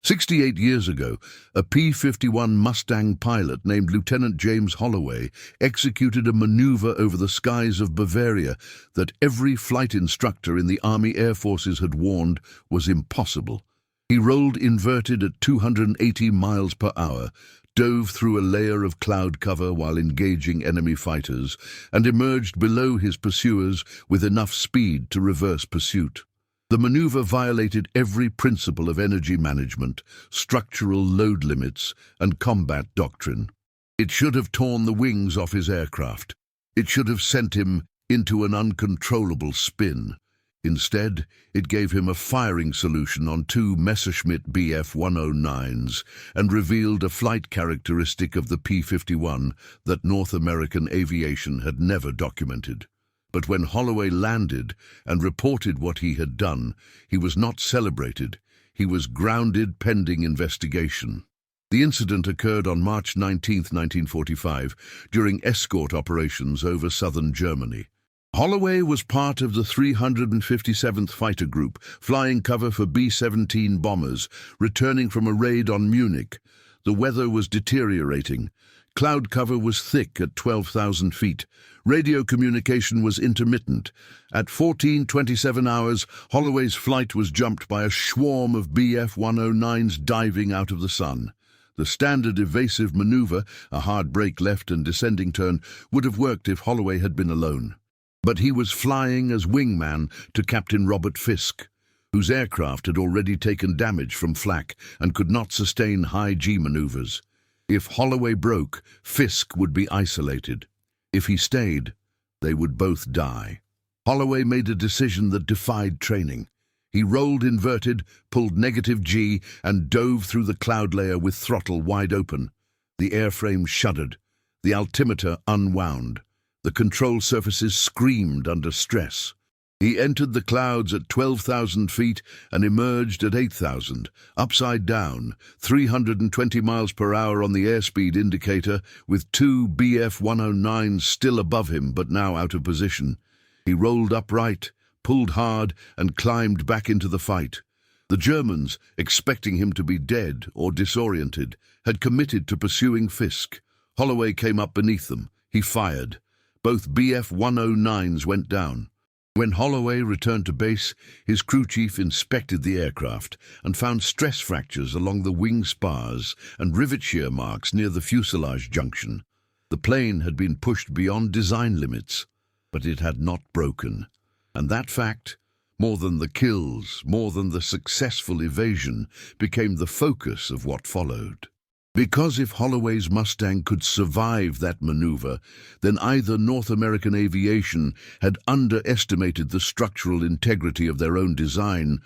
68 years ago, a P-51 Mustang pilot named Lieutenant James Holloway executed a maneuver over the skies of Bavaria that every flight instructor in the Army Air Forces had warned was impossible. He rolled inverted at 280 miles per hour, dove through a layer of cloud cover while engaging enemy fighters, and emerged below his pursuers with enough speed to reverse pursuit. The maneuver violated every principle of energy management, structural load limits, and combat doctrine. It should have torn the wings off his aircraft. It should have sent him into an uncontrollable spin. Instead, it gave him a firing solution on two Messerschmitt Bf-109s and revealed a flight characteristic of the P-51 that North American aviation had never documented. But when Holloway landed and reported what he had done, he was not celebrated. He was grounded pending investigation. The incident occurred on March 19, 1945, during escort operations over southern Germany. Holloway was part of the 357th Fighter Group, flying cover for B-17 bombers, returning from a raid on Munich. The weather was deteriorating. Cloud cover was thick at 12,000 feet. Radio communication was intermittent. At 14:27 hours, Holloway's flight was jumped by a swarm of Bf-109s diving out of the sun. The standard evasive maneuver, a hard brake left and descending turn, would have worked if Holloway had been alone. But he was flying as wingman to Captain Robert Fisk, whose aircraft had already taken damage from flak and could not sustain high G maneuvers. If Holloway broke, Fisk would be isolated. If he stayed, they would both die. Holloway made a decision that defied training. He rolled inverted, pulled negative G, and dove through the cloud layer with throttle wide open. The airframe shuddered. The altimeter unwound. The control surfaces screamed under stress. He entered the clouds at 12,000 feet and emerged at 8,000, upside down, 320 miles per hour on the airspeed indicator, with two Bf-109s still above him but now out of position. He rolled upright, pulled hard, and climbed back into the fight. The Germans, expecting him to be dead or disoriented, had committed to pursuing Fisk. Holloway came up beneath them. He fired. Both Bf-109s went down. When Holloway returned to base, his crew chief inspected the aircraft and found stress fractures along the wing spars and rivet shear marks near the fuselage junction. The plane had been pushed beyond design limits, but it had not broken. And that fact, more than the kills, more than the successful evasion, became the focus of what followed. Because if Holloway's Mustang could survive that maneuver, then either North American aviation had underestimated the structural integrity of their own design,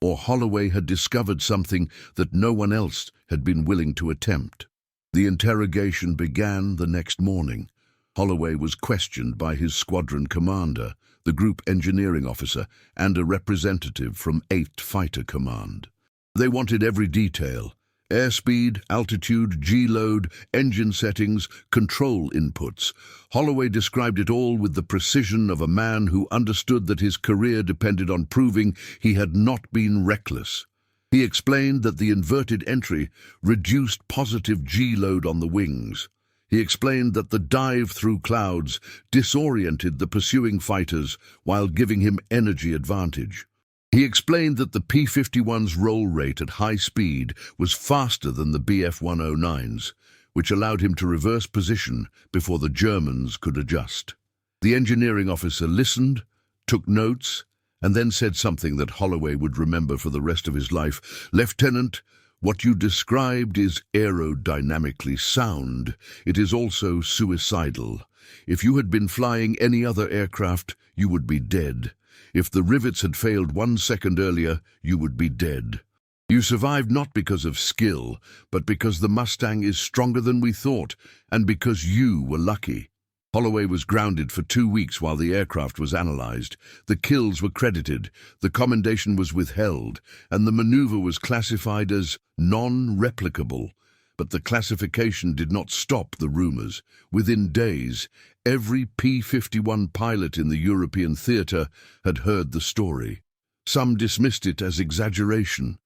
or Holloway had discovered something that no one else had been willing to attempt. The interrogation began the next morning. Holloway was questioned by his squadron commander, the group engineering officer, and a representative from 8th Fighter Command. They wanted every detail. Airspeed, altitude, G-load, engine settings, control inputs. Holloway described it all with the precision of a man who understood that his career depended on proving he had not been reckless. He explained that the inverted entry reduced positive G-load on the wings. He explained that the dive through clouds disoriented the pursuing fighters while giving him energy advantage. He explained that the P-51's roll rate at high speed was faster than the Bf-109's, which allowed him to reverse position before the Germans could adjust. The engineering officer listened, took notes, and then said something that Holloway would remember for the rest of his life. "Lieutenant, what you described is aerodynamically sound. It is also suicidal. If you had been flying any other aircraft, you would be dead. If the rivets had failed 1 second earlier, you would be dead. You survived not because of skill, but because the Mustang is stronger than we thought, and because you were lucky." Holloway was grounded for 2 weeks while the aircraft was analyzed. The kills were credited, the commendation was withheld, and the maneuver was classified as non-replicable. But the classification did not stop the rumors. Within days, every P-51 pilot in the European theater had heard the story. Some dismissed it as exaggeration.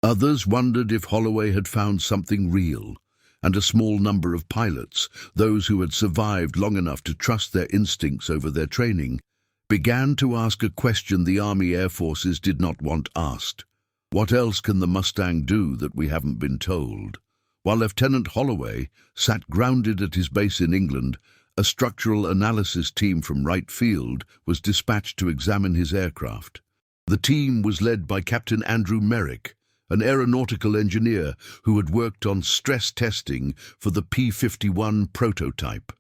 Others wondered if Holloway had found something real, and a small number of pilots, those who had survived long enough to trust their instincts over their training, began to ask a question the Army Air Forces did not want asked. What else can the Mustang do that we haven't been told? While Lieutenant Holloway sat grounded at his base in England, a structural analysis team from Wright Field was dispatched to examine his aircraft. The team was led by Captain Andrew Merrick, an aeronautical engineer who had worked on stress testing for the P-51 prototype.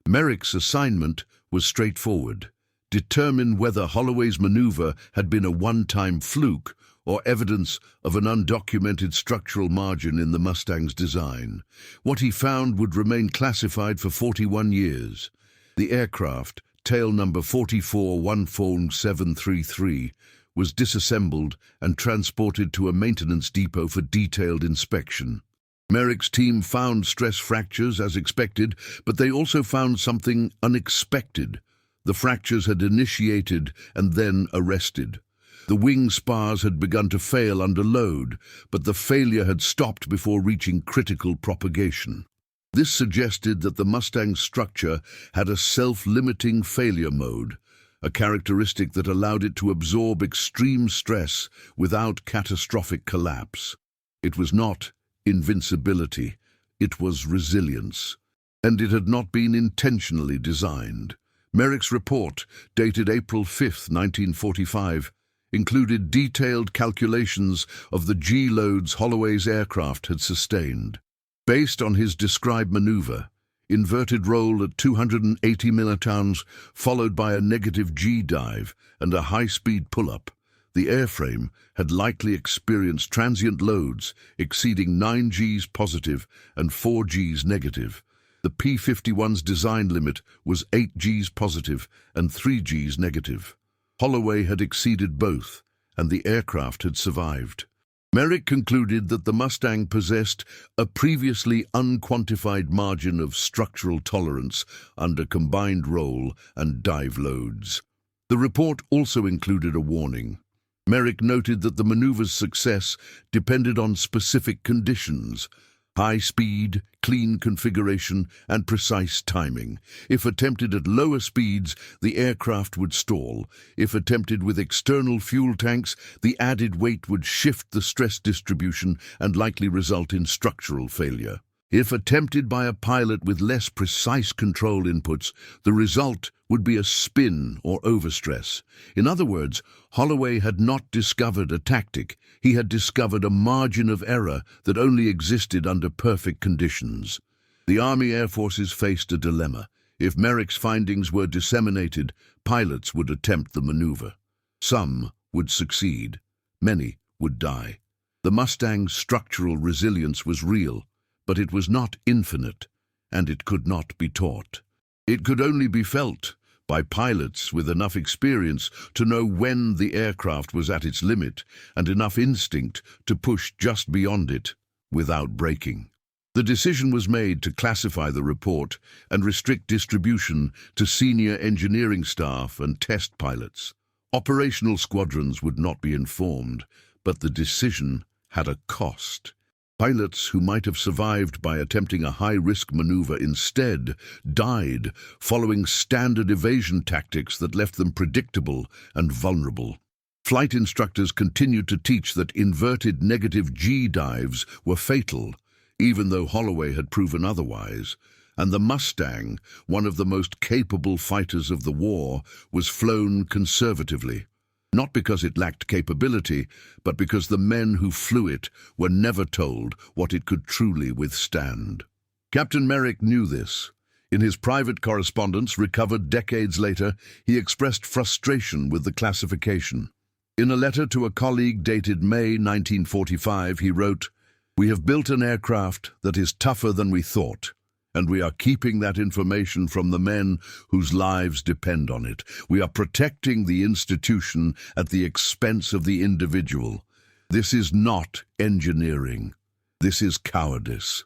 Merrick's assignment was straightforward: determine whether Holloway's maneuver had been a one-time fluke or evidence of an undocumented structural margin in the Mustang's design. What he found would remain classified for 41 years. The aircraft, tail number 4414733, was disassembled and transported to a maintenance depot for detailed inspection. Merrick's team found stress fractures as expected, but they also found something unexpected. The fractures had initiated and then arrested. The wing spars had begun to fail under load, but the failure had stopped before reaching critical propagation. This suggested that the Mustang's structure had a self-limiting failure mode, a characteristic that allowed it to absorb extreme stress without catastrophic collapse. It was not invincibility, it was resilience, and it had not been intentionally designed. Merrick's report, dated April 5, 1945, included detailed calculations of the G-loads Holloway's aircraft had sustained. Based on his described maneuver, inverted roll at 280 militons, followed by a negative G dive and a high-speed pull-up, the airframe had likely experienced transient loads exceeding 9 Gs positive and 4 Gs negative. The P-51's design limit was 8 Gs positive and 3 Gs negative. Holloway had exceeded both, and the aircraft had survived. Merrick concluded that the Mustang possessed a previously unquantified margin of structural tolerance under combined roll and dive loads. The report also included a warning. Merrick noted that the maneuver's success depended on specific conditions: high speed, clean configuration, and precise timing. If attempted at lower speeds, the aircraft would stall. If attempted with external fuel tanks, the added weight would shift the stress distribution and likely result in structural failure. If attempted by a pilot with less precise control inputs, the result would be a spin or overstress. In other words, Holloway had not discovered a tactic. He had discovered a margin of error that only existed under perfect conditions. The Army Air Forces faced a dilemma. If Merrick's findings were disseminated, pilots would attempt the maneuver. Some would succeed. Many would die. The Mustang's structural resilience was real, but it was not infinite, and it could not be taught. It could only be felt by pilots with enough experience to know when the aircraft was at its limit and enough instinct to push just beyond it without breaking. The decision was made to classify the report and restrict distribution to senior engineering staff and test pilots. Operational squadrons would not be informed, but the decision had a cost. Pilots who might have survived by attempting a high-risk maneuver instead died following standard evasion tactics that left them predictable and vulnerable. Flight instructors continued to teach that inverted negative G dives were fatal, even though Holloway had proven otherwise, and the Mustang, one of the most capable fighters of the war, was flown conservatively. Not because it lacked capability, but because the men who flew it were never told what it could truly withstand. Captain Merrick knew this. In his private correspondence, recovered decades later, he expressed frustration with the classification. In a letter to a colleague dated May 1945, he wrote, "We have built an aircraft that is tougher than we thought, and we are keeping that information from the men whose lives depend on it. We are protecting the institution at the expense of the individual. This is not engineering. This is cowardice."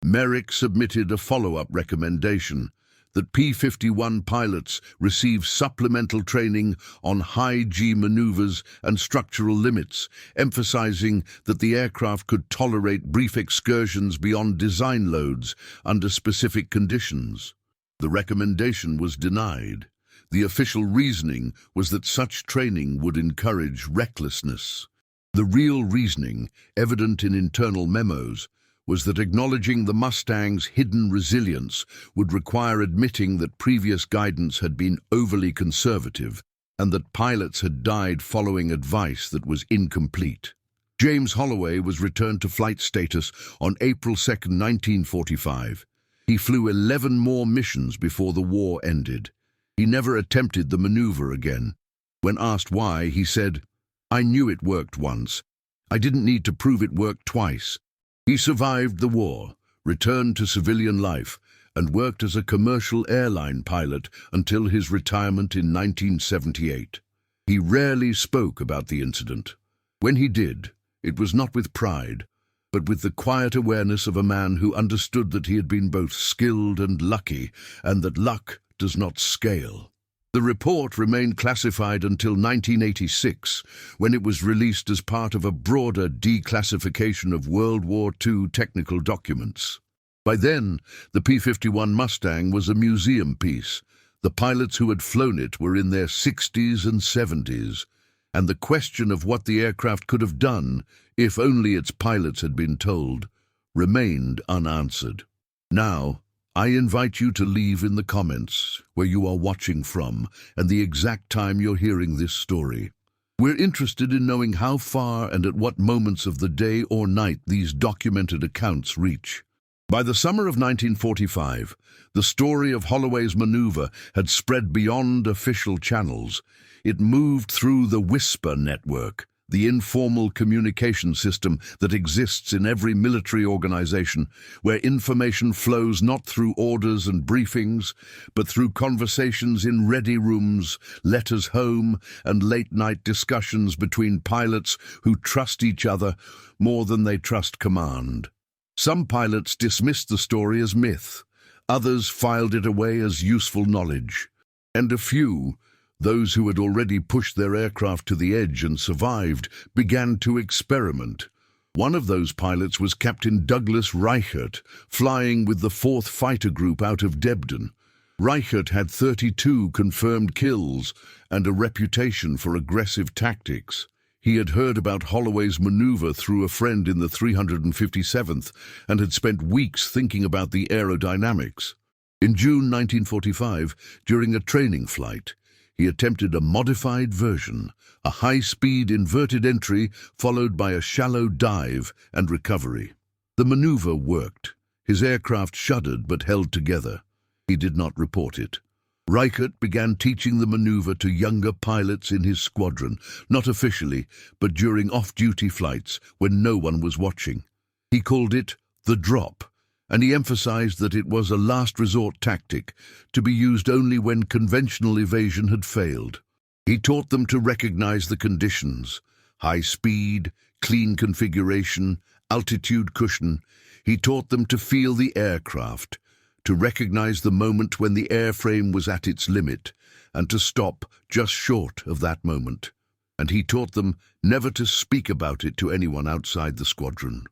Merrick submitted a follow-up recommendation. that P-51 pilots receive supplemental training on high-G maneuvers and structural limits, emphasizing that the aircraft could tolerate brief excursions beyond design loads under specific conditions. The recommendation was denied. The official reasoning was that such training would encourage recklessness. The real reasoning, evident in internal memos, was that acknowledging the Mustang's hidden resilience would require admitting that previous guidance had been overly conservative and that pilots had died following advice that was incomplete. James Holloway was returned to flight status on April 2, 1945. He flew 11 more missions before the war ended. He never attempted the maneuver again. When asked why, he said, "I knew it worked once. I didn't need to prove it worked twice." He survived the war, returned to civilian life, and worked as a commercial airline pilot until his retirement in 1978. He rarely spoke about the incident. When he did, it was not with pride, but with the quiet awareness of a man who understood that he had been both skilled and lucky, and that luck does not scale. The report remained classified until 1986, when it was released as part of a broader declassification of World War II technical documents. By then, the P-51 Mustang was a museum piece. The pilots who had flown it were in their 60s and 70s, and the question of what the aircraft could have done, if only its pilots had been told, remained unanswered. Now, I invite you to leave in the comments where you are watching from and the exact time you're hearing this story. We're interested in knowing how far and at what moments of the day or night these documented accounts reach. By the summer of 1945, the story of Holloway's maneuver had spread beyond official channels. It moved through the Whisper network, the informal communication system that exists in every military organization, where information flows not through orders and briefings, but through conversations in ready rooms, letters home, and late-night discussions between pilots who trust each other more than they trust command. Some pilots dismissed the story as myth, others filed it away as useful knowledge, and a few, those who had already pushed their aircraft to the edge and survived, began to experiment. One of those pilots was Captain Douglas Reichert, flying with the 4th Fighter Group out of Debden. Reichert had 32 confirmed kills and a reputation for aggressive tactics. He had heard about Holloway's maneuver through a friend in the 357th and had spent weeks thinking about the aerodynamics. In June 1945, during a training flight, he attempted a modified version, a high-speed inverted entry followed by a shallow dive and recovery. The maneuver worked. His aircraft shuddered but held together. He did not report it. Reichert began teaching the maneuver to younger pilots in his squadron, not officially, but during off-duty flights when no one was watching. He called it the drop, and he emphasized that it was a last-resort tactic to be used only when conventional evasion had failed. He taught them to recognize the conditions: high speed, clean configuration, altitude cushion. He taught them to feel the aircraft, to recognize the moment when the airframe was at its limit, and to stop just short of that moment. And he taught them never to speak about it to anyone outside the squadron.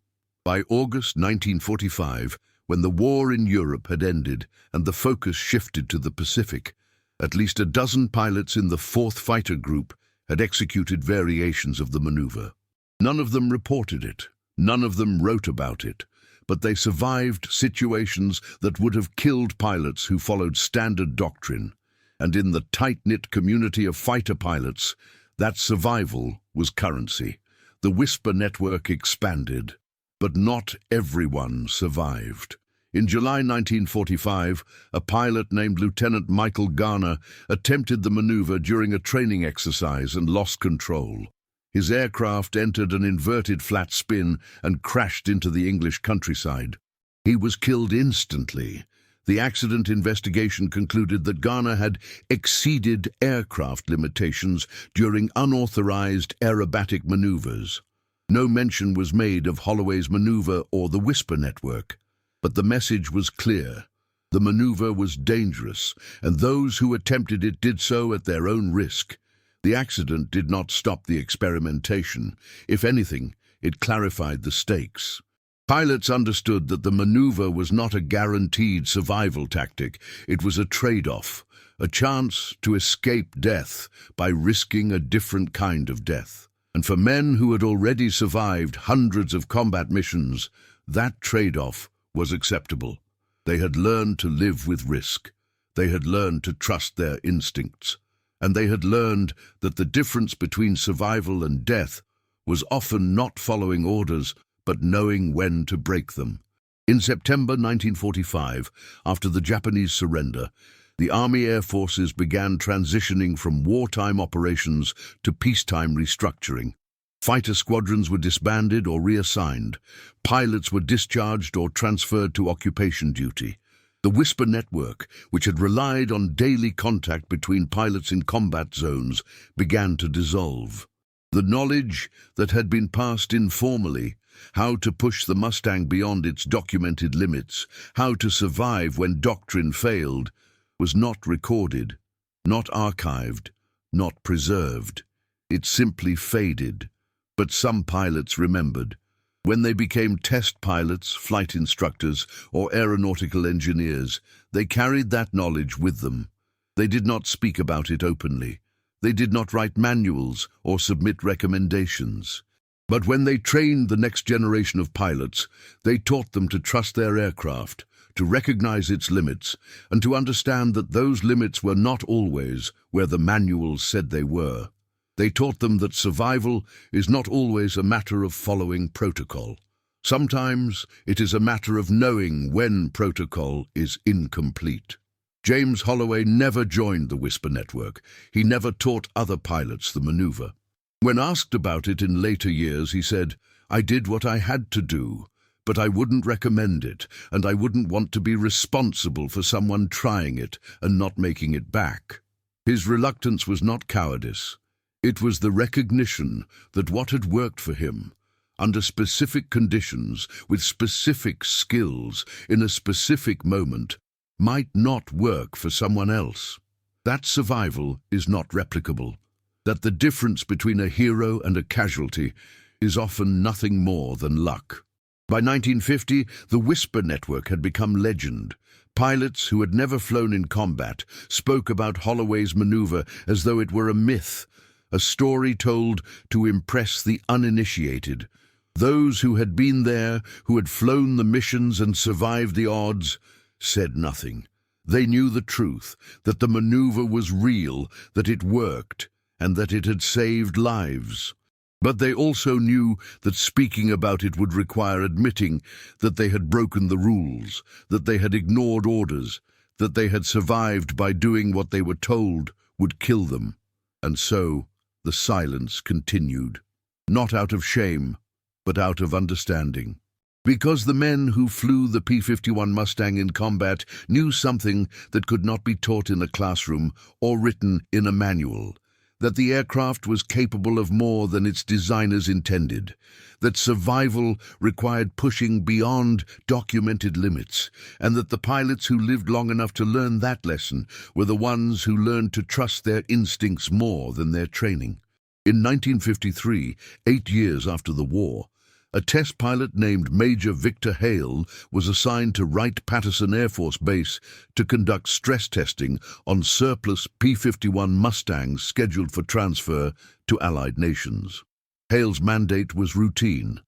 By August 1945, when the war in Europe had ended and the focus shifted to the Pacific, at least a dozen pilots in the 4th Fighter Group had executed variations of the maneuver. None of them reported it, none of them wrote about it, but they survived situations that would have killed pilots who followed standard doctrine, and in the tight-knit community of fighter pilots, that survival was currency. The Whisper network expanded, but not everyone survived. In July 1945, a pilot named Lieutenant Michael Garner attempted the maneuver during a training exercise and lost control. His aircraft entered an inverted flat spin and crashed into the English countryside. He was killed instantly. The accident investigation concluded that Garner had exceeded aircraft limitations during unauthorized aerobatic maneuvers. No mention was made of Holloway's maneuver or the Whisper network, but the message was clear. The maneuver was dangerous, and those who attempted it did so at their own risk. The accident did not stop the experimentation. If anything, it clarified the stakes. Pilots understood that the maneuver was not a guaranteed survival tactic. It was a trade-off, a chance to escape death by risking a different kind of death. And for men who had already survived hundreds of combat missions, that trade-off was acceptable. They had learned to live with risk. They had learned to trust their instincts. And they had learned that the difference between survival and death was often not following orders, but knowing when to break them. In September 1945, after the Japanese surrender, the Army Air Forces began transitioning from wartime operations to peacetime restructuring. Fighter squadrons were disbanded or reassigned. Pilots were discharged or transferred to occupation duty. The Whisper network, which had relied on daily contact between pilots in combat zones, began to dissolve. The knowledge that had been passed informally, how to push the Mustang beyond its documented limits, how to survive when doctrine failed, was not recorded, not archived, not preserved. It simply faded. But some pilots remembered. When they became test pilots, flight instructors, or aeronautical engineers, they carried that knowledge with them. They did not speak about it openly. They did not write manuals or submit recommendations. But when they trained the next generation of pilots, they taught them to trust their aircraft, to recognize its limits, and to understand that those limits were not always where the manuals said they were. They taught them that survival is not always a matter of following protocol. Sometimes it is a matter of knowing when protocol is incomplete. James Holloway never joined the Whisper network. He never taught other pilots the maneuver. When asked about it in later years, he said, "I did what I had to do, but I wouldn't recommend it, and I wouldn't want to be responsible for someone trying it and not making it back." His reluctance was not cowardice. It was the recognition that what had worked for him, under specific conditions, with specific skills, in a specific moment, might not work for someone else. That survival is not replicable. That the difference between a hero and a casualty is often nothing more than luck. By 1950, the Whisper network had become legend. Pilots who had never flown in combat spoke about Holloway's maneuver as though it were a myth, a story told to impress the uninitiated. Those who had been there, who had flown the missions and survived the odds, said nothing. They knew the truth, that the maneuver was real, that it worked, and that it had saved lives. But they also knew that speaking about it would require admitting that they had broken the rules, that they had ignored orders, that they had survived by doing what they were told would kill them. And so, the silence continued, not out of shame, but out of understanding. Because the men who flew the P-51 Mustang in combat knew something that could not be taught in a classroom or written in a manual, that the aircraft was capable of more than its designers intended, that survival required pushing beyond documented limits, and that the pilots who lived long enough to learn that lesson were the ones who learned to trust their instincts more than their training. In 1953, 8 years after the war, a test pilot named Major Victor Hale was assigned to Wright-Patterson Air Force Base to conduct stress testing on surplus P-51 Mustangs scheduled for transfer to Allied nations. Hale's mandate was routine: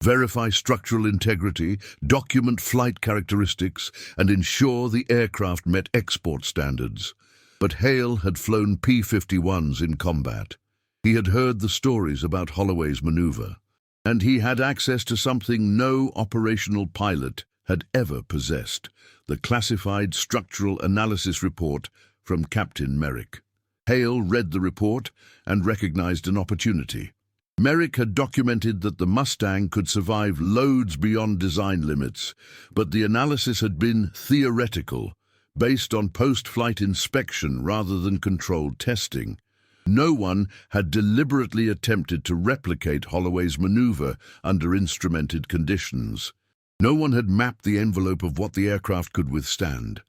verify structural integrity, document flight characteristics, and ensure the aircraft met export standards. But Hale had flown P-51s in combat. He had heard the stories about Holloway's maneuver, and he had access to something no operational pilot had ever possessed: the classified structural analysis report from Captain Merrick. Hale read the report and recognized an opportunity. Merrick had documented that the Mustang could survive loads beyond design limits, but the analysis had been theoretical, based on post-flight inspection rather than controlled testing. No one had deliberately attempted to replicate Holloway's maneuver under instrumented conditions. No one had mapped the envelope of what the aircraft could withstand.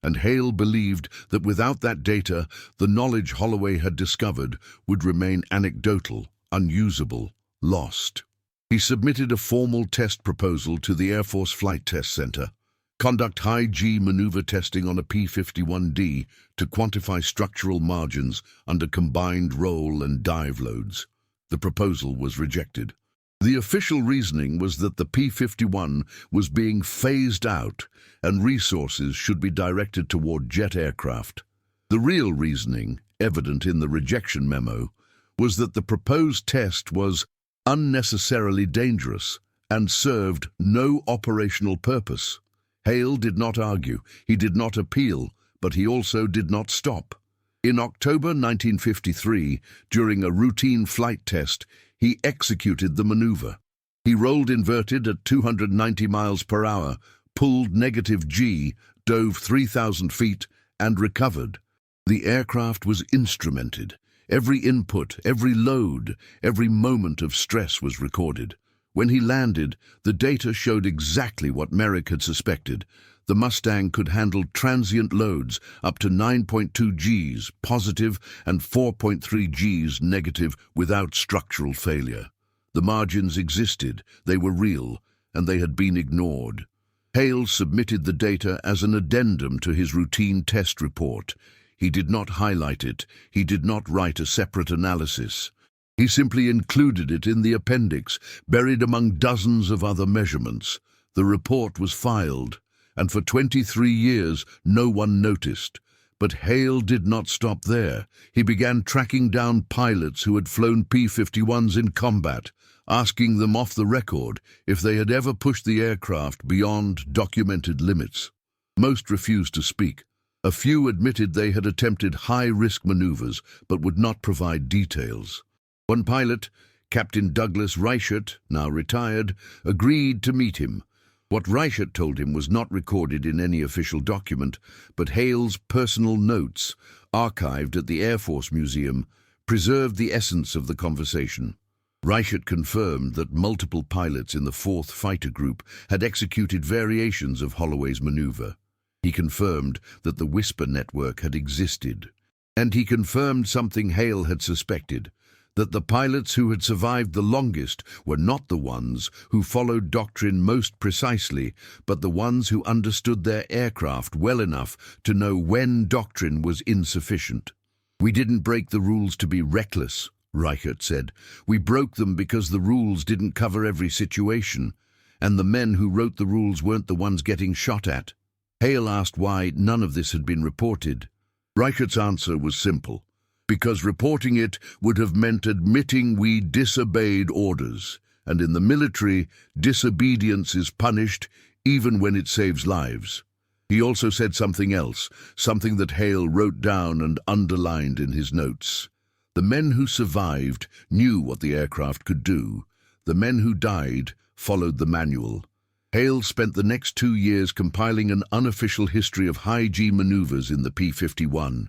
and Hale believed that without that data, the knowledge Holloway had discovered would remain anecdotal, unusable, lost. He submitted a formal test proposal to the Air Force Flight Test Center: conduct high-G maneuver testing on a P-51D to quantify structural margins under combined roll and dive loads. The proposal was rejected. The official reasoning was that the P-51 was being phased out and resources should be directed toward jet aircraft. The real reasoning, evident in the rejection memo, was that the proposed test was unnecessarily dangerous and served no operational purpose. Hale did not argue, he did not appeal, but he also did not stop. In October 1953, during a routine flight test, he executed the maneuver. He rolled inverted at 290 miles per hour, pulled negative G, dove 3,000 feet, and recovered. The aircraft was instrumented. Every input, every load, every moment of stress was recorded. When he landed, the data showed exactly what Merrick had suspected. The Mustang could handle transient loads up to 9.2 Gs positive and 4.3 Gs negative without structural failure. The margins existed, they were real, and they had been ignored. Hale submitted the data as an addendum to his routine test report. He did not highlight it, he did not write a separate analysis. He simply included it in the appendix, buried among dozens of other measurements. The report was filed, and for 23 years no one noticed. But Hale did not stop there. He began tracking down pilots who had flown P-51s in combat, asking them off the record if they had ever pushed the aircraft beyond documented limits. Most refused to speak. A few admitted they had attempted high-risk maneuvers but would not provide details. One pilot, Captain Douglas Reichert, now retired, agreed to meet him. What Reichert told him was not recorded in any official document, but Hale's personal notes, archived at the Air Force Museum, preserved the essence of the conversation. Reichert confirmed that multiple pilots in the 4th Fighter Group had executed variations of Holloway's maneuver. He confirmed that the Whisper network had existed. And he confirmed something Hale had suspected, that the pilots who had survived the longest were not the ones who followed doctrine most precisely, but the ones who understood their aircraft well enough to know when doctrine was insufficient. "We didn't break the rules to be reckless," Reichert said. "We broke them because the rules didn't cover every situation, and the men who wrote the rules weren't the ones getting shot at." Hale asked why none of this had been reported. Reichert's answer was simple: because reporting it would have meant admitting we disobeyed orders, and in the military, disobedience is punished even when it saves lives. He also said something else, something that Hale wrote down and underlined in his notes. The men who survived knew what the aircraft could do. The men who died followed the manual. Hale spent the next 2 years compiling an unofficial history of high-G maneuvers in the P-51.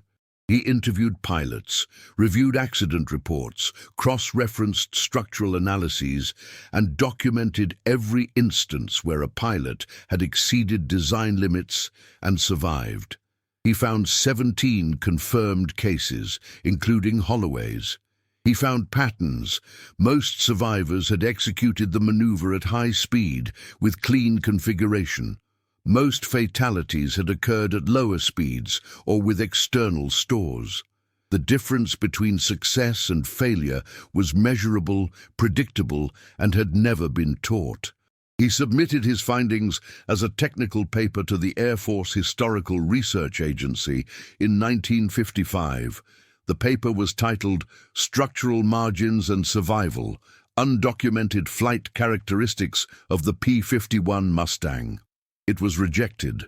He interviewed pilots, reviewed accident reports, cross-referenced structural analyses, and documented every instance where a pilot had exceeded design limits and survived. He found 17 confirmed cases, including Holloway's. He found patterns. Most survivors had executed the maneuver at high speed with clean configuration. Most fatalities had occurred at lower speeds or with external stores. The difference between success and failure was measurable, predictable, and had never been taught. He submitted his findings as a technical paper to the Air Force Historical Research Agency in 1955. The paper was titled "Structural Margins and Survival: Undocumented Flight Characteristics of the P-51 Mustang." It was rejected.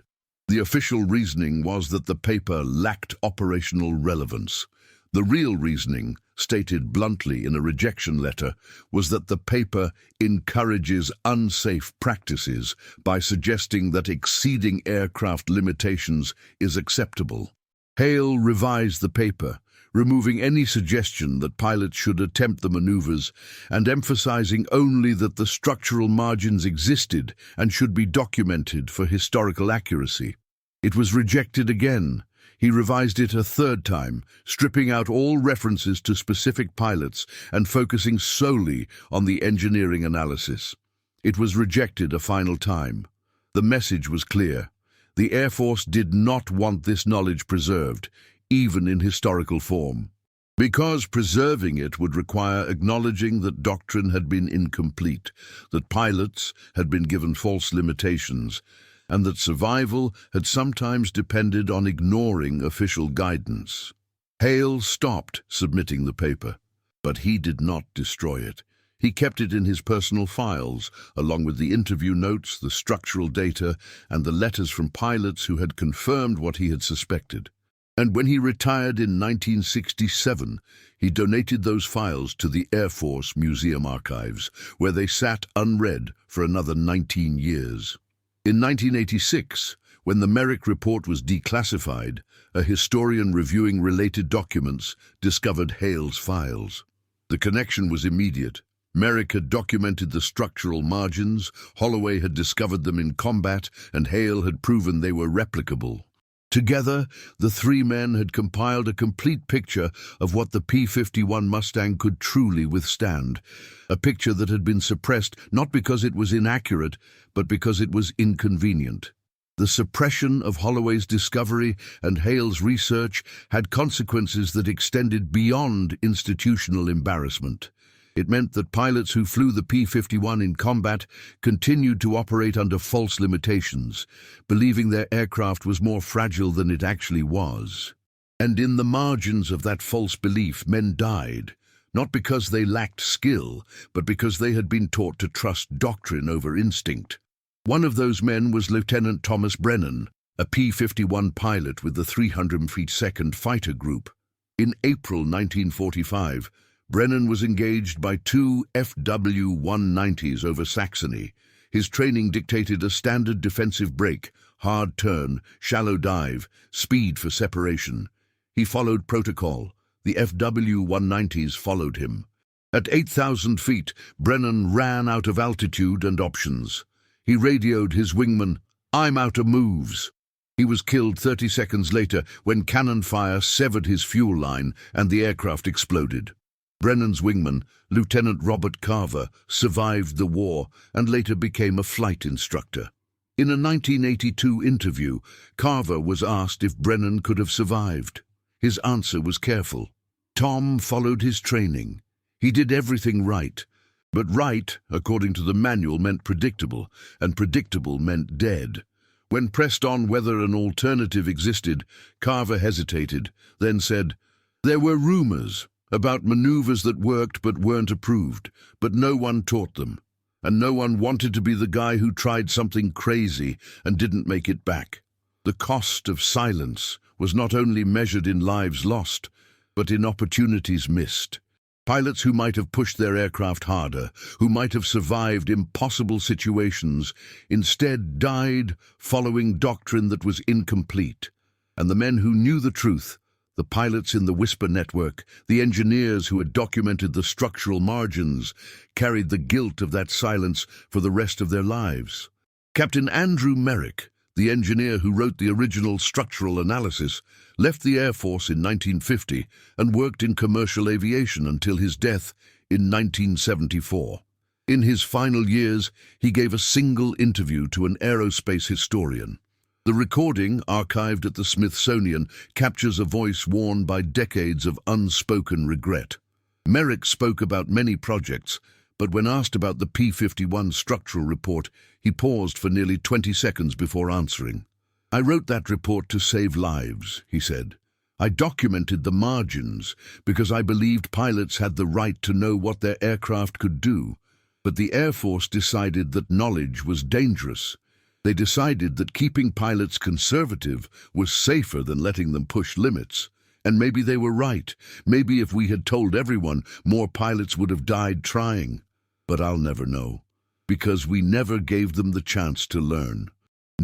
The official reasoning was that the paper lacked operational relevance. The real reasoning, stated bluntly in a rejection letter, was that the paper encourages unsafe practices by suggesting that exceeding aircraft limitations is acceptable. Hale revised the paper, removing any suggestion that pilots should attempt the maneuvers and emphasizing only that the structural margins existed and should be documented for historical accuracy. It was rejected again. He revised it a third time, stripping out all references to specific pilots and focusing solely on the engineering analysis. It was rejected a final time. The message was clear. The Air Force did not want this knowledge preserved, even in historical form, because preserving it would require acknowledging that doctrine had been incomplete, that pilots had been given false limitations, and that survival had sometimes depended on ignoring official guidance. Hale stopped submitting the paper, but he did not destroy it. He kept it in his personal files, along with the interview notes, the structural data, and the letters from pilots who had confirmed what he had suspected. And when he retired in 1967, he donated those files to the Air Force Museum archives, where they sat unread for another 19 years. In 1986, when the Merrick report was declassified, a historian reviewing related documents discovered Hale's files. The connection was immediate. Merrick had documented the structural margins, Holloway had discovered them in combat, and Hale had proven they were replicable. Together, the three men had compiled a complete picture of what the P-51 Mustang could truly withstand, a picture that had been suppressed not because it was inaccurate, but because it was inconvenient. The suppression of Holloway's discovery and Hale's research had consequences that extended beyond institutional embarrassment. It meant that pilots who flew the P-51 in combat continued to operate under false limitations, believing their aircraft was more fragile than it actually was. And in the margins of that false belief, men died, not because they lacked skill, but because they had been taught to trust doctrine over instinct. One of those men was Lieutenant Thomas Brennan, a P-51 pilot with the 302nd Fighter Group. In April 1945, Brennan was engaged by two WWIIs over Saxony. His training dictated a standard defensive brake, hard turn, shallow dive, speed for separation. He followed protocol. The WWIIs followed him. At 8,000 feet, Brennan ran out of altitude and options. He radioed his wingman, "I'm out of moves." He was killed 30 seconds later when cannon fire severed his fuel line and the aircraft exploded. Brennan's wingman, Lieutenant Robert Carver, survived the war and later became a flight instructor. In a 1982 interview, Carver was asked if Brennan could have survived. His answer was careful. "Tom followed his training. He did everything right. But right, according to the manual, meant predictable, and predictable meant dead." When pressed on whether an alternative existed, Carver hesitated, then said, "There were rumors about maneuvers that worked but weren't approved, but no one taught them, and no one wanted to be the guy who tried something crazy and didn't make it back." The cost of silence was not only measured in lives lost, but in opportunities missed. Pilots who might have pushed their aircraft harder, who might have survived impossible situations, instead died following doctrine that was incomplete. And the men who knew the truth, the pilots in the Whisper network, the engineers who had documented the structural margins, carried the guilt of that silence for the rest of their lives. Captain Andrew Merrick, the engineer who wrote the original structural analysis, left the Air Force in 1950 and worked in commercial aviation until his death in 1974. In his final years, he gave a single interview to an aerospace historian. The recording, archived at the Smithsonian, captures a voice worn by decades of unspoken regret. Merrick spoke about many projects, but when asked about the P-51 structural report, he paused for nearly 20 seconds before answering. "I wrote that report to save lives," he said. "I documented the margins because I believed pilots had the right to know what their aircraft could do. But the Air Force decided that knowledge was dangerous. They decided that keeping pilots conservative was safer than letting them push limits. And maybe they were right. Maybe if we had told everyone, more pilots would have died trying. But I'll never know, because we never gave them the chance to learn."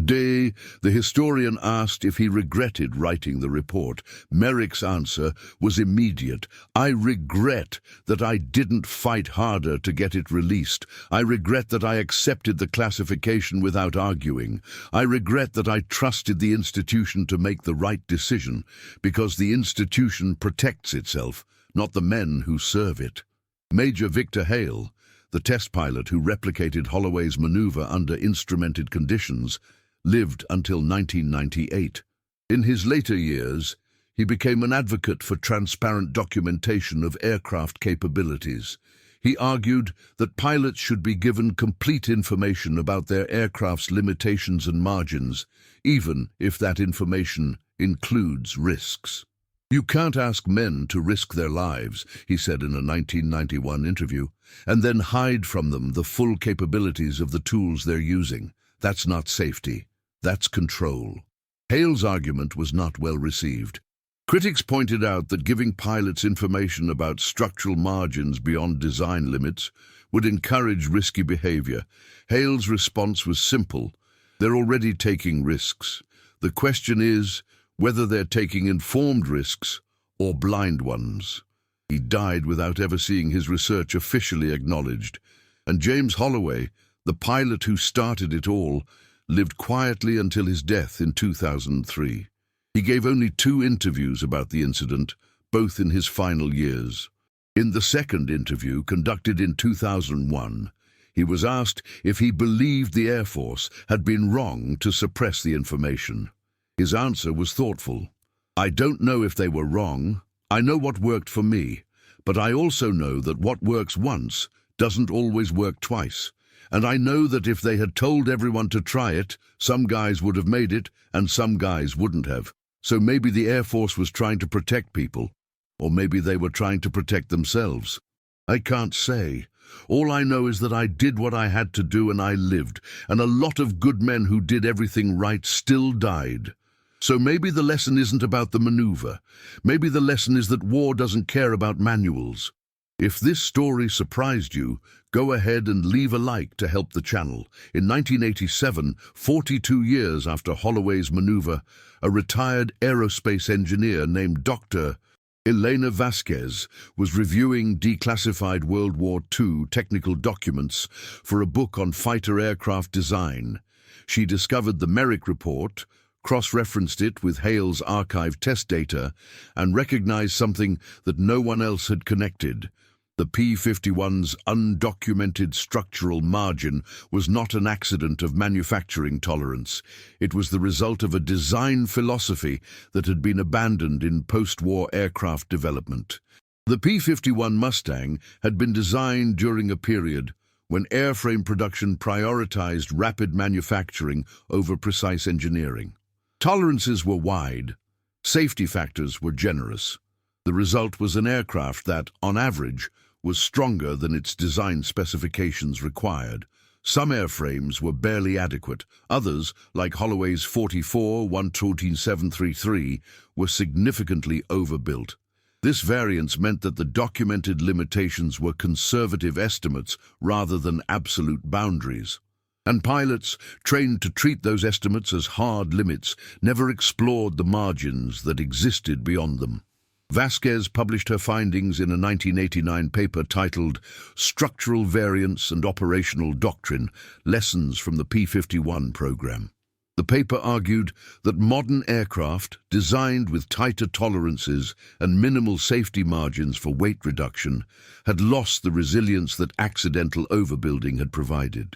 Day, the historian asked if he regretted writing the report. Merrick's answer was immediate. I regret that I didn't fight harder to get it released. I regret that I accepted the classification without arguing. I regret that I trusted the institution to make the right decision, because the institution protects itself, not the men who serve it. Major Victor Hale, the test pilot who replicated Holloway's maneuver under instrumented conditions, lived until 1998. In his later years, he became an advocate for transparent documentation of aircraft capabilities. He argued that pilots should be given complete information about their aircraft's limitations and margins, even if that information includes risks. "You can't ask men to risk their lives," he said in a 1991 interview, "and then hide from them the full capabilities of the tools they're using. That's not safety. That's control." Hale's argument was not well received. Critics pointed out that giving pilots information about structural margins beyond design limits would encourage risky behavior. Hale's response was simple. They're already taking risks. The question is whether they're taking informed risks or blind ones. He died without ever seeing his research officially acknowledged. And James Holloway, the pilot who started it all, lived quietly until his death in 2003. He gave only 2 interviews about the incident, both in his final years. In the second interview, conducted in 2001, he was asked if he believed the Air Force had been wrong to suppress the information. His answer was thoughtful. "I don't know if they were wrong. I know what worked for me, but I also know that what works once doesn't always work twice. And I know that if they had told everyone to try it, some guys would have made it and some guys wouldn't have. So maybe the Air Force was trying to protect people, or maybe they were trying to protect themselves. I can't say. All I know is that I did what I had to do and I lived, and a lot of good men who did everything right still died. So maybe the lesson isn't about the maneuver. Maybe the lesson is that war doesn't care about manuals." If this story surprised you, go ahead and leave a like to help the channel. In 1987, 42 years after Holloway's maneuver, a retired aerospace engineer named Dr. Elena Vasquez was reviewing declassified World War II technical documents for a book on fighter aircraft design. She discovered the Merrick report, cross-referenced it with Hale's archived test data, and recognized something that no one else had connected. The P-51's undocumented structural margin was not an accident of manufacturing tolerance. It was the result of a design philosophy that had been abandoned in post-war aircraft development. The P-51 Mustang had been designed during a period when airframe production prioritized rapid manufacturing over precise engineering. Tolerances were wide. Safety factors were generous. The result was an aircraft that, on average, was stronger than its design specifications required. Some airframes were barely adequate. Others, like Holloway's 44-12733, were significantly overbuilt. This variance meant that the documented limitations were conservative estimates rather than absolute boundaries. And pilots, trained to treat those estimates as hard limits, never explored the margins that existed beyond them. Vasquez published her findings in a 1989 paper titled Structural Variance and Operational Doctrine: Lessons from the P-51 Program. The paper argued that modern aircraft, designed with tighter tolerances and minimal safety margins for weight reduction, had lost the resilience that accidental overbuilding had provided.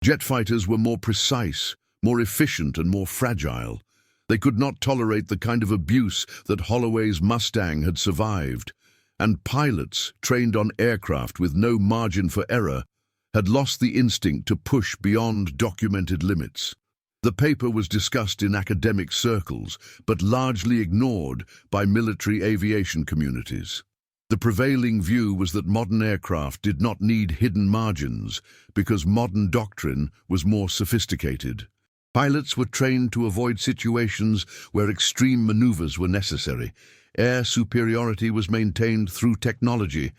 Jet fighters were more precise, more efficient, and more fragile. They could not tolerate the kind of abuse that Holloway's Mustang had survived, and pilots, trained on aircraft with no margin for error, had lost the instinct to push beyond documented limits. The paper was discussed in academic circles, but largely ignored by military aviation communities. The prevailing view was that modern aircraft did not need hidden margins because modern doctrine was more sophisticated. Pilots were trained to avoid situations where extreme maneuvers were necessary. Air superiority was maintained through technology,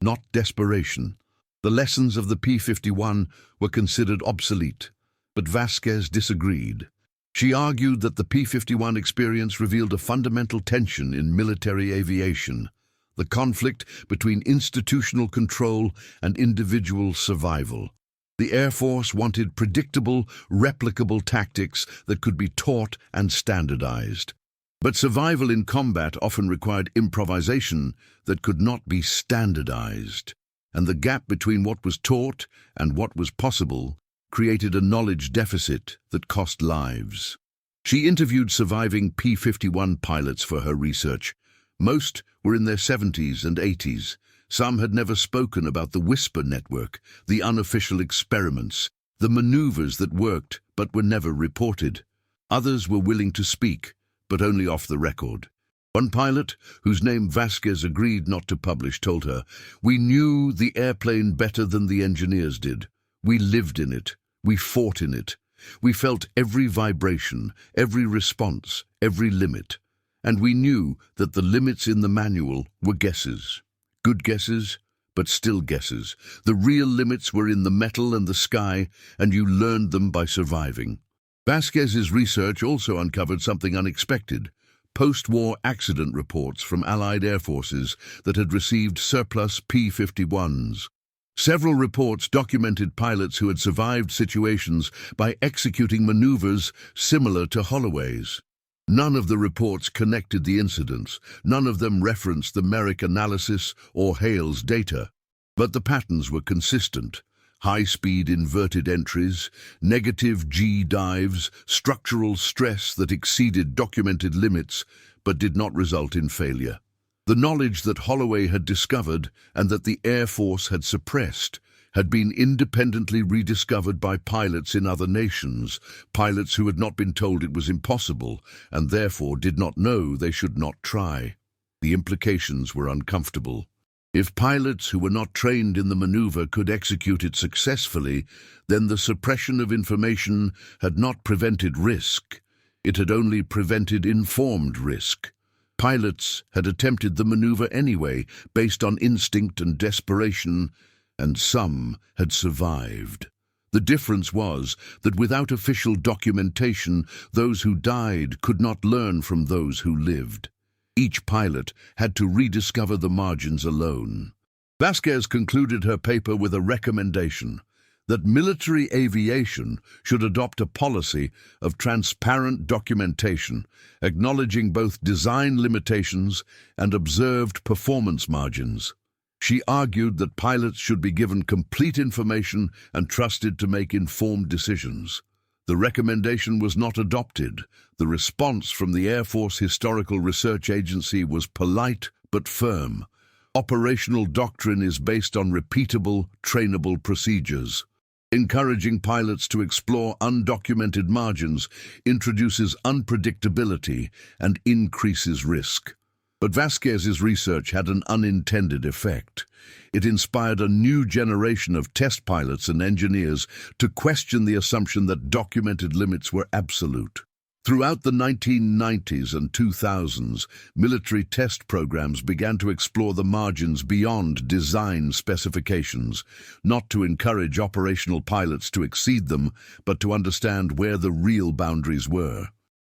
not desperation. The lessons of the P-51 were considered obsolete, but Vasquez disagreed. She argued that the P-51 experience revealed a fundamental tension in military aviation, the conflict between institutional control and individual survival. The Air Force wanted predictable, replicable tactics that could be taught and standardized. But survival in combat often required improvisation that could not be standardized, and the gap between what was taught and what was possible created a knowledge deficit that cost lives. She interviewed surviving P-51 pilots for her research. Most were in their 70s and 80s. Some had never spoken about the whisper network, the unofficial experiments, the maneuvers that worked but were never reported. Others were willing to speak, but only off the record. One pilot, whose name Vasquez agreed not to publish, told her, "We knew the airplane better than the engineers did. We lived in it. We fought in it. We felt every vibration, every response, every limit. And we knew that the limits in the manual were guesses. Good guesses, but still guesses. The real limits were in the metal and the sky, and you learned them by surviving." Vasquez's research also uncovered something unexpected: post-war accident reports from Allied air forces that had received surplus P-51s. Several reports documented pilots who had survived situations by executing maneuvers similar to Holloway's. None of the reports connected the incidents. None of them referenced the Merrick analysis or Hale's data. But the patterns were consistent: high-speed inverted entries, negative G dives, structural stress that exceeded documented limits but did not result in failure. The knowledge that Holloway had discovered and that the Air Force had suppressed had been independently rediscovered by pilots in other nations, pilots who had not been told it was impossible and therefore did not know they should not try. The implications were uncomfortable. If pilots who were not trained in the maneuver could execute it successfully, then the suppression of information had not prevented risk. It had only prevented informed risk. Pilots had attempted the maneuver anyway, based on instinct and desperation, and some had survived. The difference was that without official documentation, those who died could not learn from those who lived. Each pilot had to rediscover the margins alone. Vasquez concluded her paper with a recommendation that military aviation should adopt a policy of transparent documentation, acknowledging both design limitations and observed performance margins. She argued that pilots should be given complete information and trusted to make informed decisions. The recommendation was not adopted. The response from the Air Force Historical Research Agency was polite but firm. Operational doctrine is based on repeatable, trainable procedures. Encouraging pilots to explore undocumented margins introduces unpredictability and increases risk. But Vasquez's research had an unintended effect. It inspired a new generation of test pilots and engineers to question the assumption that documented limits were absolute. Throughout the 1990s and 2000s, military test programs began to explore the margins beyond design specifications, not to encourage operational pilots to exceed them, but to understand where the real boundaries were.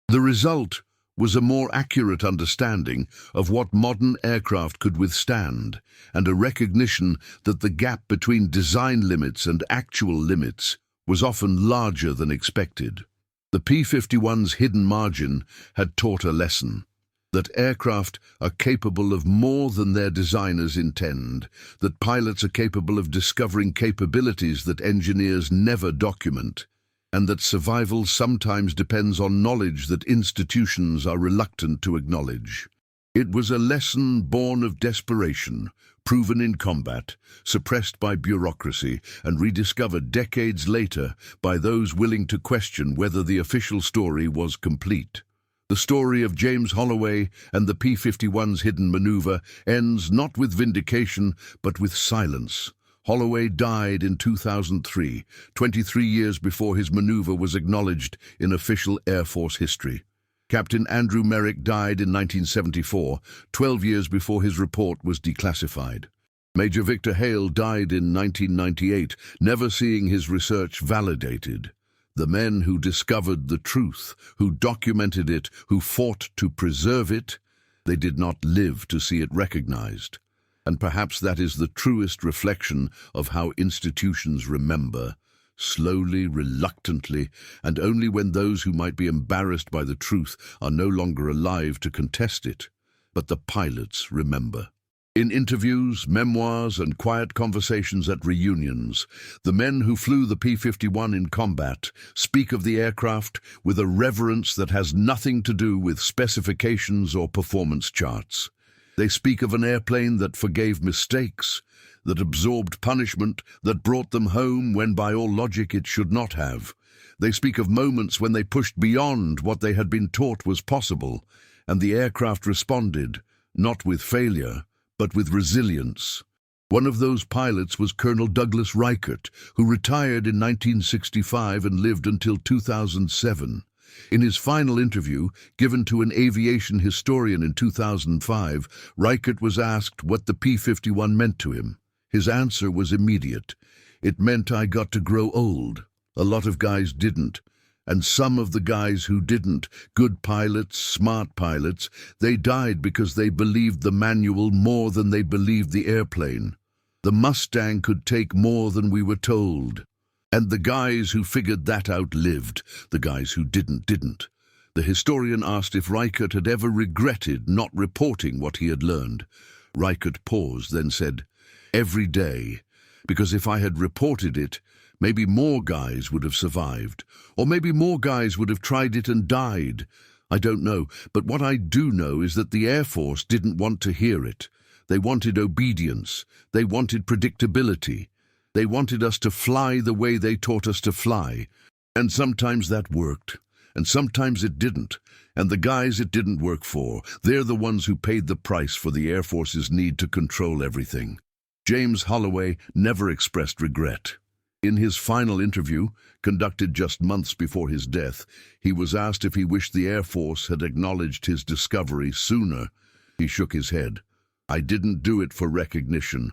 The result was a more accurate understanding of what modern aircraft could withstand, and a recognition that the gap between design limits and actual limits was often larger than expected. The P-51's hidden margin had taught a lesson: that aircraft are capable of more than their designers intend, that pilots are capable of discovering capabilities that engineers never document, and that survival sometimes depends on knowledge that institutions are reluctant to acknowledge. It was a lesson born of desperation, proven in combat, suppressed by bureaucracy, and rediscovered decades later by those willing to question whether the official story was complete. The story of James Holloway and the P-51's hidden maneuver ends not with vindication, but with silence. Holloway died in 2003, 23 years before his maneuver was acknowledged in official Air Force history. Captain Andrew Merrick died in 1974, 12 years before his report was declassified. Major Victor Hale died in 1998, never seeing his research validated. The men who discovered the truth, who documented it, who fought to preserve it, they did not live to see it recognized. And perhaps that is the truest reflection of how institutions remember, slowly, reluctantly, and only when those who might be embarrassed by the truth are no longer alive to contest it. But the pilots remember. In interviews, memoirs, and quiet conversations at reunions, the men who flew the P-51 in combat speak of the aircraft with a reverence that has nothing to do with specifications or performance charts. They speak of an airplane that forgave mistakes, that absorbed punishment, that brought them home when by all logic it should not have. They speak of moments when they pushed beyond what they had been taught was possible, and the aircraft responded, not with failure, but with resilience. One of those pilots was Colonel Douglas Reichert, who retired in 1965 and lived until 2007. In his final interview, given to an aviation historian in 2005, Reichert was asked what the P-51 meant to him. His answer was immediate. It meant I got to grow old. A lot of guys didn't. And some of the guys who didn't, good pilots, smart pilots, they died because they believed the manual more than they believed the airplane. The Mustang could take more than we were told. And the guys who figured that out lived. The guys who didn't. The historian asked if Reichert had ever regretted not reporting what he had learned. Reichert paused, then said, "Every day, because if I had reported it, maybe more guys would have survived, or maybe more guys would have tried it and died. I don't know, but what I do know is that the Air Force didn't want to hear it. They wanted obedience. They wanted predictability. They wanted us to fly the way they taught us to fly. And sometimes that worked, and sometimes it didn't. And the guys it didn't work for, they're the ones who paid the price for the Air Force's need to control everything." James Holloway never expressed regret. In his final interview, conducted just months before his death, he was asked if he wished the Air Force had acknowledged his discovery sooner. He shook his head. "I didn't do it for recognition.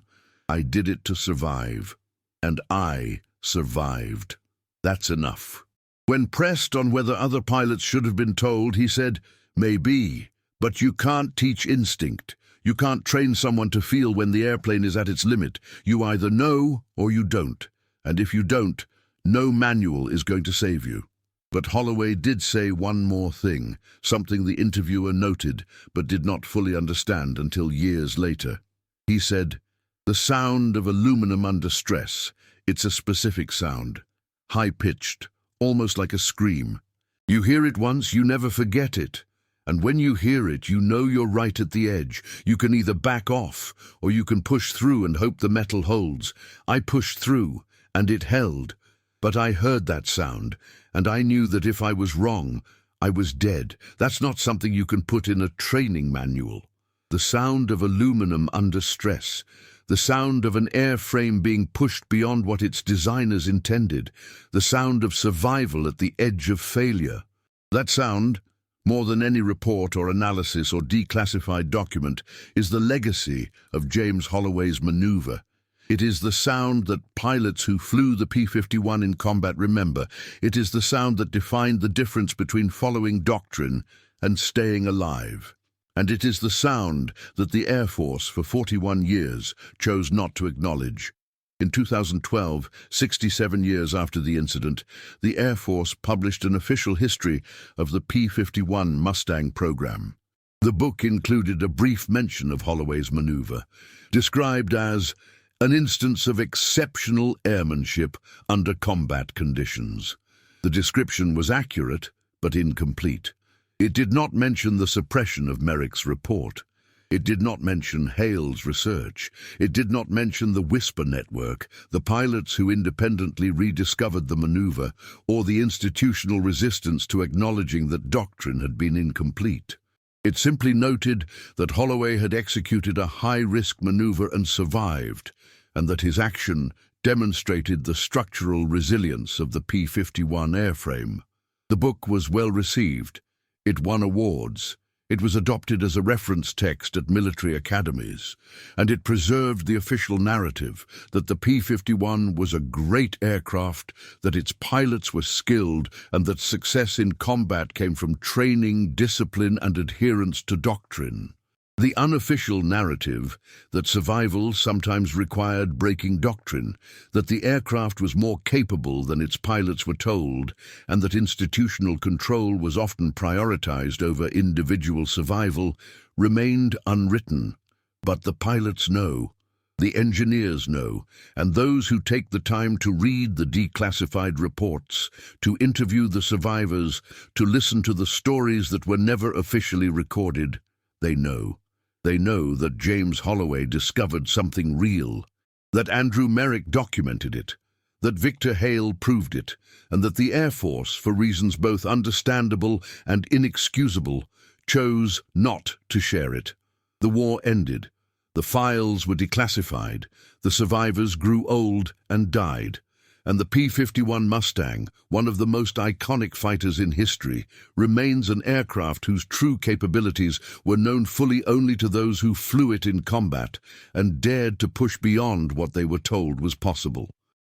I did it to survive. And I survived. That's enough." When pressed on whether other pilots should have been told, he said, "Maybe, but you can't teach instinct. You can't train someone to feel when the airplane is at its limit. You either know or you don't. And if you don't, no manual is going to save you." But Holloway did say one more thing, something the interviewer noted but did not fully understand until years later. He said, "The sound of aluminum under stress, it's a specific sound, high-pitched, almost like a scream. You hear it once, you never forget it. And when you hear it, you know you're right at the edge. You can either back off, or you can push through and hope the metal holds. I pushed through, and it held. But I heard that sound, and I knew that if I was wrong, I was dead. That's not something you can put in a training manual. The sound of aluminum under stress, the sound of an airframe being pushed beyond what its designers intended, the sound of survival at the edge of failure. That sound, more than any report or analysis or declassified document, is the legacy of James Holloway's maneuver. It is the sound that pilots who flew the P-51 in combat remember. It is the sound that defined the difference between following doctrine and staying alive. And it is the sound that the Air Force for 41 years chose not to acknowledge. In 2012, 67 years after the incident, the Air Force published an official history of the P-51 Mustang program. The book included a brief mention of Holloway's maneuver, described as an instance of exceptional airmanship under combat conditions. The description was accurate, but incomplete. It did not mention the suppression of Merrick's report. It did not mention Hale's research. It did not mention the Whisper Network, the pilots who independently rediscovered the maneuver, or the institutional resistance to acknowledging that doctrine had been incomplete. It simply noted that Holloway had executed a high-risk maneuver and survived, and that his action demonstrated the structural resilience of the P-51 airframe. The book was well received. It won awards. It was adopted as a reference text at military academies, and it preserved the official narrative that the P-51 was a great aircraft, that its pilots were skilled, and that success in combat came from training, discipline, and adherence to doctrine. The unofficial narrative that survival sometimes required breaking doctrine, that the aircraft was more capable than its pilots were told, and that institutional control was often prioritized over individual survival, remained unwritten. But the pilots know, the engineers know, and those who take the time to read the declassified reports, to interview the survivors, to listen to the stories that were never officially recorded, they know. They know that James Holloway discovered something real, that Andrew Merrick documented it, that Victor Hale proved it, and that the Air Force, for reasons both understandable and inexcusable, chose not to share it. The war ended. The files were declassified. The survivors grew old and died. And the P-51 Mustang, one of the most iconic fighters in history, remains an aircraft whose true capabilities were known fully only to those who flew it in combat and dared to push beyond what they were told was possible.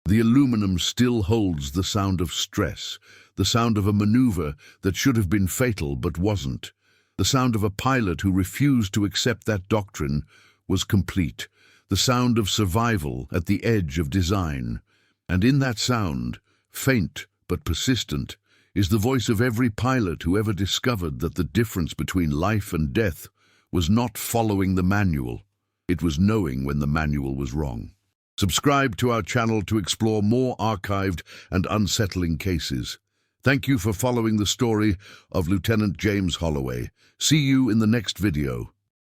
The aluminum still holds the sound of stress, the sound of a maneuver that should have been fatal but wasn't. The sound of a pilot who refused to accept that doctrine was complete, the sound of survival at the edge of design. And in that sound, faint but persistent, is the voice of every pilot who ever discovered that the difference between life and death was not following the manual. It was knowing when the manual was wrong. Subscribe to our channel to explore more archived and unsettling cases. Thank you for following the story of Lieutenant James Holloway. See you in the next video.